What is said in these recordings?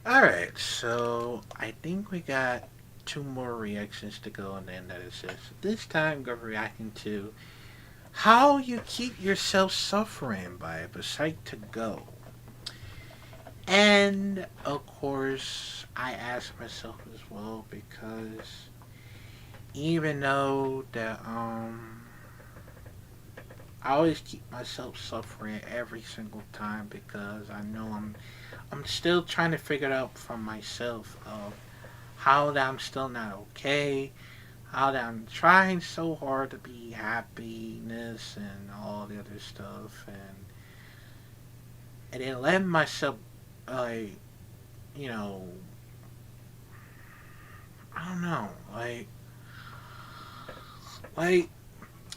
Alright, so I think we got two more reactions to go, and then that is it. So this time, we're reacting to how you keep yourself suffering by Psych to Go. And of course, I ask myself as well because even though that I always keep myself suffering every single time because I know I'm still trying to figure it out for myself of how that I'm still not okay, how that I'm trying so hard to be happiness and all the other stuff, and then letting myself like you know I don't know like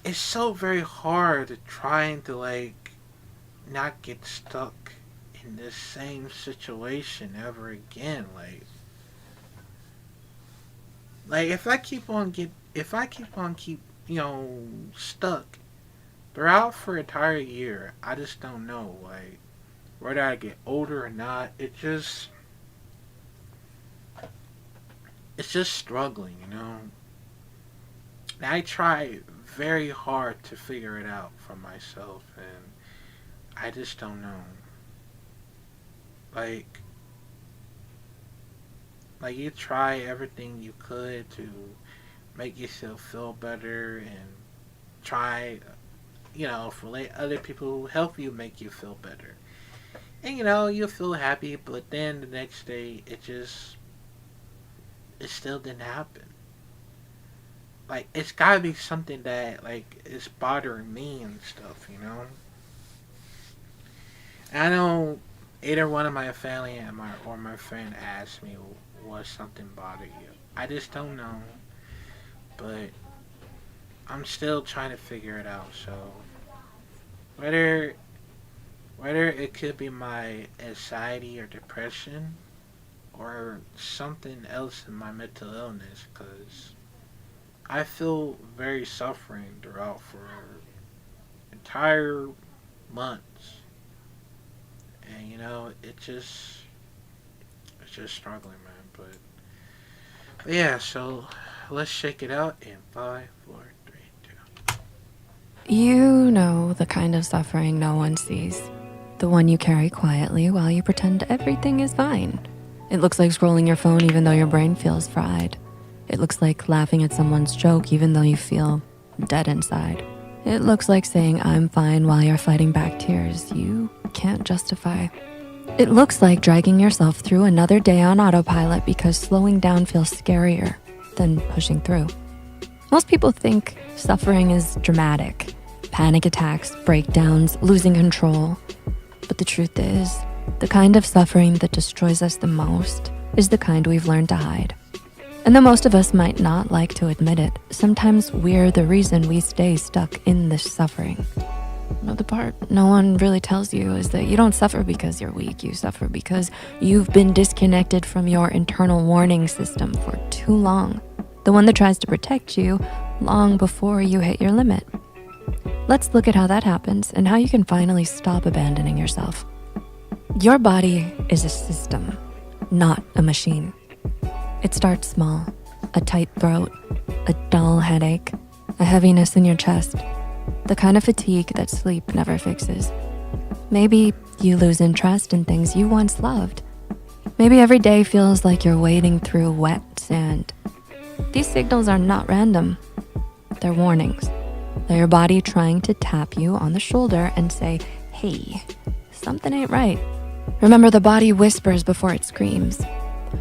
it's so very hard to trying to not get stuck in this same situation ever again. Like if I keep on keep stuck throughout for an entire year, I just don't know whether I get older or not. It's just struggling, you know. And I try very hard to figure it out for myself, and I just don't know. Like like you try everything you could to make yourself feel better and try for let other people help you make you feel better. And you'll feel happy, but then the next day it still didn't happen. Like it's gotta be something that is bothering me and stuff. And I know either one of my family and my friend asked me, was something bother you? I just don't know, but I'm still trying to figure it out. So whether whether it could be my anxiety or depression or something else in my mental illness, because I feel very suffering throughout for entire months, and it's just struggling, man. But yeah, so let's shake it out in 5, 4, 3, 2. You know the kind of suffering no one sees. The one you carry quietly while you pretend everything is fine. It looks like scrolling your phone even though your brain feels fried. It looks like laughing at someone's joke even though you feel dead inside. It looks like saying I'm fine while you're fighting back tears you can't justify. It looks like dragging yourself through another day on autopilot because slowing down feels scarier than pushing through. Most people think suffering is dramatic. Panic attacks, breakdowns, losing control. But the truth is, the kind of suffering that destroys us the most is the kind we've learned to hide. And though most of us might not like to admit it, sometimes we're the reason we stay stuck in this suffering. The part no one really tells you is that you don't suffer because you're weak. You suffer because you've been disconnected from your internal warning system for too long. The one that tries to protect you long before you hit your limit. Let's look at how that happens and how you can finally stop abandoning yourself. Your body is a system, not a machine. It starts small, a tight throat, a dull headache, a heaviness in your chest, the kind of fatigue that sleep never fixes. Maybe you lose interest in things you once loved. Maybe every day feels like you're wading through wet sand. These signals are not random. They're warnings. They're your body trying to tap you on the shoulder and say, hey, something ain't right. Remember, the body whispers before it screams.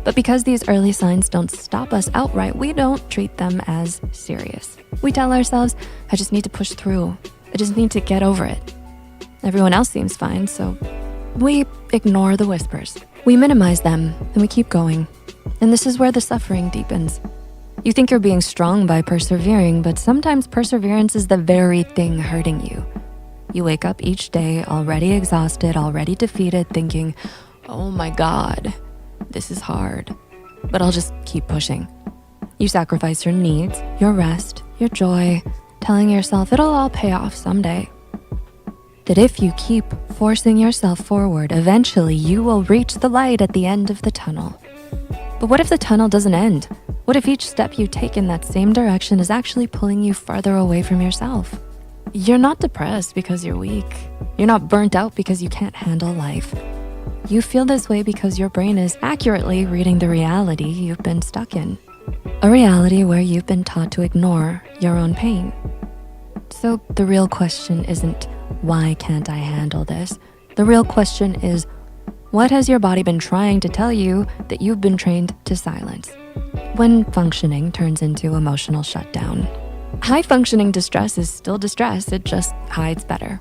But because these early signs don't stop us outright, we don't treat them as serious. We tell ourselves, I just need to push through. I just need to get over it. Everyone else seems fine, so we ignore the whispers. We minimize them and we keep going. And this is where the suffering deepens. You think you're being strong by persevering, but sometimes perseverance is the very thing hurting you. You wake up each day already exhausted, already defeated, thinking, oh my God, this is hard, but I'll just keep pushing. You sacrifice your needs, your rest, your joy, telling yourself it'll all pay off someday. that if you keep forcing yourself forward, eventually you will reach the light at the end of the tunnel. But what if the tunnel doesn't end? What if each step you take in that same direction is actually pulling you farther away from yourself? You're not depressed because you're weak. You're not burnt out because you can't handle life. You feel this way because your brain is accurately reading the reality you've been stuck in. A reality where you've been taught to ignore your own pain. So the real question isn't, why can't I handle this? The real question is, what has your body been trying to tell you that you've been trained to silence? When functioning turns into emotional shutdown. High functioning distress is still distress, it just hides better.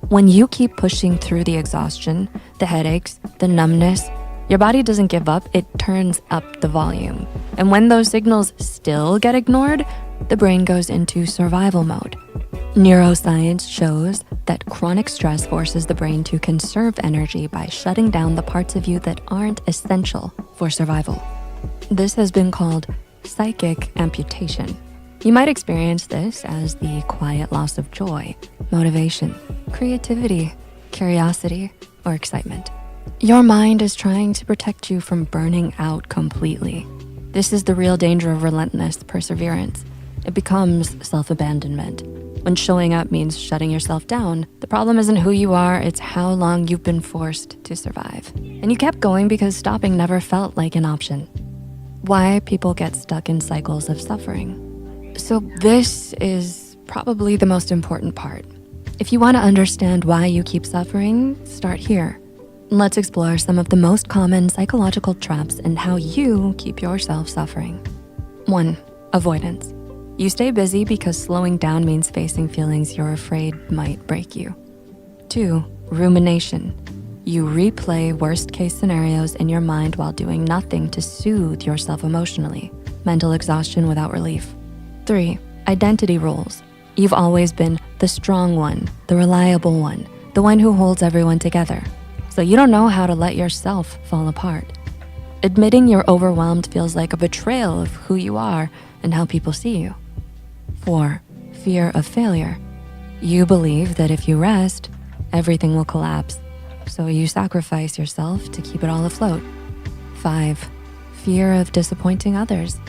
When you keep pushing through the exhaustion, the headaches, the numbness, your body doesn't give up, it turns up the volume. And when those signals still get ignored, the brain goes into survival mode. Neuroscience shows that chronic stress forces the brain to conserve energy by shutting down the parts of you that aren't essential for survival. This has been called psychic amputation. You might experience this as the quiet loss of joy, motivation, creativity, curiosity, or excitement. Your mind is trying to protect you from burning out completely. This is the real danger of relentless perseverance. It becomes self-abandonment. When showing up means shutting yourself down, the problem isn't who you are, it's how long you've been forced to survive. And you kept going because stopping never felt like an option. Why people get stuck in cycles of suffering. So this is probably the most important part. If you want to understand why you keep suffering, start here. Let's explore some of the most common psychological traps and how you keep yourself suffering. 1. Avoidance. You stay busy because slowing down means facing feelings you're afraid might break you. 2. Rumination. You replay worst-case scenarios in your mind while doing nothing to soothe yourself emotionally. Mental exhaustion without relief. 3. Identity roles. You've always been the strong one, the reliable one, the one who holds everyone together. So you don't know how to let yourself fall apart. Admitting you're overwhelmed feels like a betrayal of who you are and how people see you. 4. Fear of failure. You believe that if you rest, everything will collapse. So you sacrifice yourself to keep it all afloat. 5. Fear of disappointing others.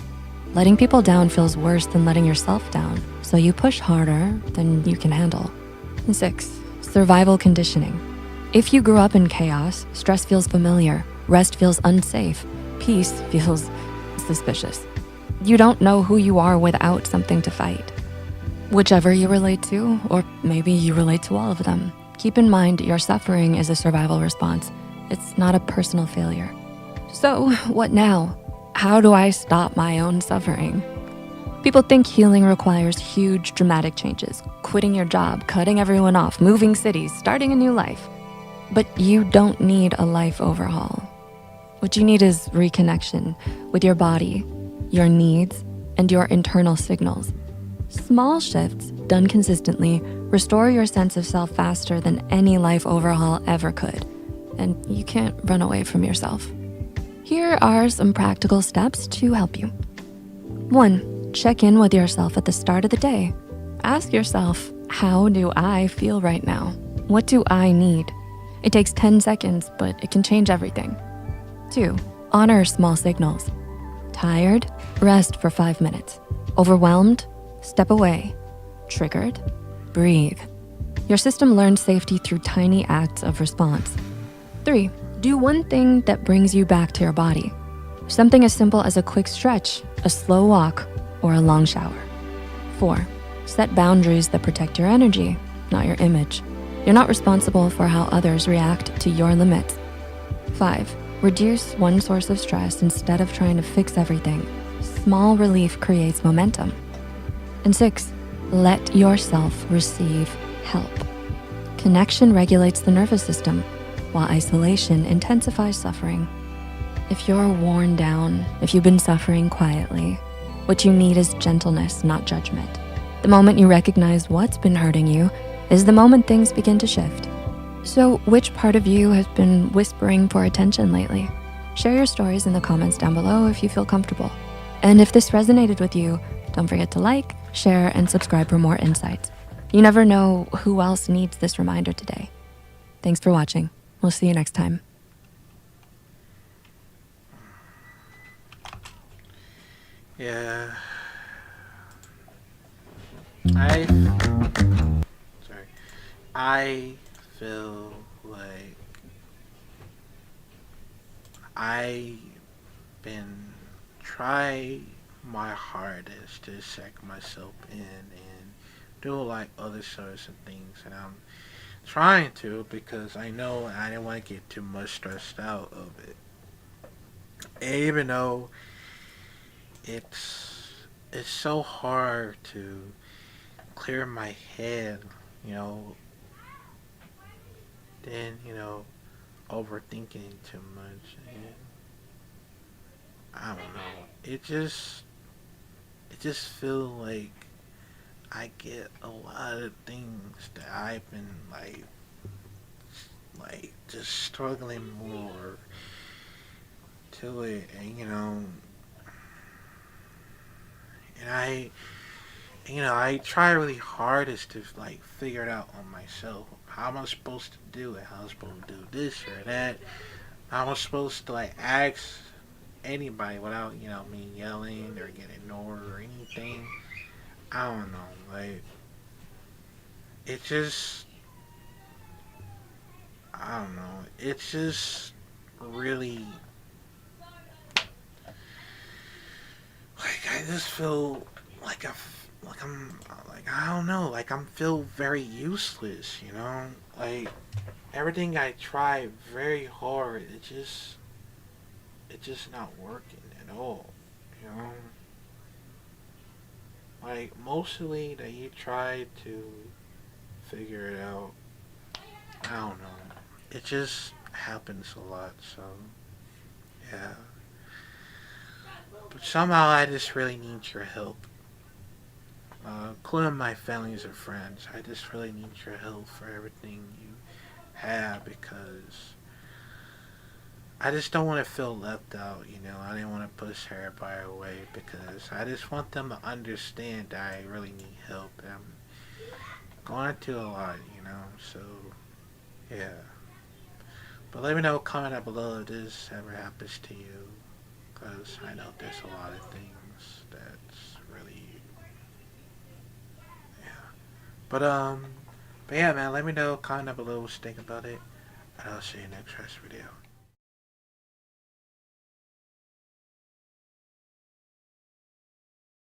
Letting people down feels worse than letting yourself down. So you push harder than you can handle. 6. Survival conditioning. If you grew up in chaos, stress feels familiar, rest feels unsafe, peace feels suspicious. You don't know who you are without something to fight. Whichever you relate to, or maybe you relate to all of them, keep in mind your suffering is a survival response. It's not a personal failure. So what now? How do I stop my own suffering? People think healing requires huge dramatic changes, quitting your job, cutting everyone off, moving cities, starting a new life. But you don't need a life overhaul. What you need is reconnection with your body, your needs, and your internal signals. Small shifts done consistently restore your sense of self faster than any life overhaul ever could. And you can't run away from yourself. Here are some practical steps to help you. 1, check in with yourself at the start of the day. Ask yourself, how do I feel right now? What do I need? It takes 10 seconds, but it can change everything. 2, honor small signals. Tired? Rest for 5 minutes. Overwhelmed? Step away. Triggered? Breathe. Your system learns safety through tiny acts of response. 3, do one thing that brings you back to your body. Something as simple as a quick stretch, a slow walk, or a long shower. 4, set boundaries that protect your energy, not your image. You're not responsible for how others react to your limits. 5, reduce one source of stress instead of trying to fix everything. Small relief creates momentum. And 6, let yourself receive help. Connection regulates the nervous system, while isolation intensifies suffering. If you're worn down, if you've been suffering quietly, what you need is gentleness, not judgment. The moment you recognize what's been hurting you is the moment things begin to shift. So which part of you has been whispering for attention lately? Share your stories in the comments down below if you feel comfortable. And if this resonated with you, don't forget to like, share, and subscribe for more insights. You never know who else needs this reminder today. Thanks for watching. We'll see you next time. Yeah. Sorry. I feel like I've been try my hardest to check myself in and do like other sorts of things, and I'm trying to because I know I didn't want to get too much stressed out of it. And even though it's it's so hard to clear my head, you know, then overthinking too much, and I don't know. It just feel like I get a lot of things that I've been like just struggling more to it, and and I try really hardest to like figure it out on myself. How am I supposed to do it? How am I supposed to do this or that? How am I supposed to like ask anybody without me yelling or getting ignored or anything? I don't know. Like it just I don't know. It's just really like I just feel like I don't know, like I'm feel very useless, like everything I try very hard, it's just not working at all, you know. Like mostly that you try to figure it out, I don't know. It just happens a lot, so yeah. But somehow I just really need your help. Including my families and friends. I just really need your help for everything you have because I just don't want to feel left out. I didn't want to push everybody away because I just want them to understand that I really need help. I'm going through a lot. So, yeah. But let me know, comment down below if this ever happens to you because I know there's a lot of things that's really, yeah. But, but yeah, man, let me know, comment down below what you think about it, and I'll see you next rest video.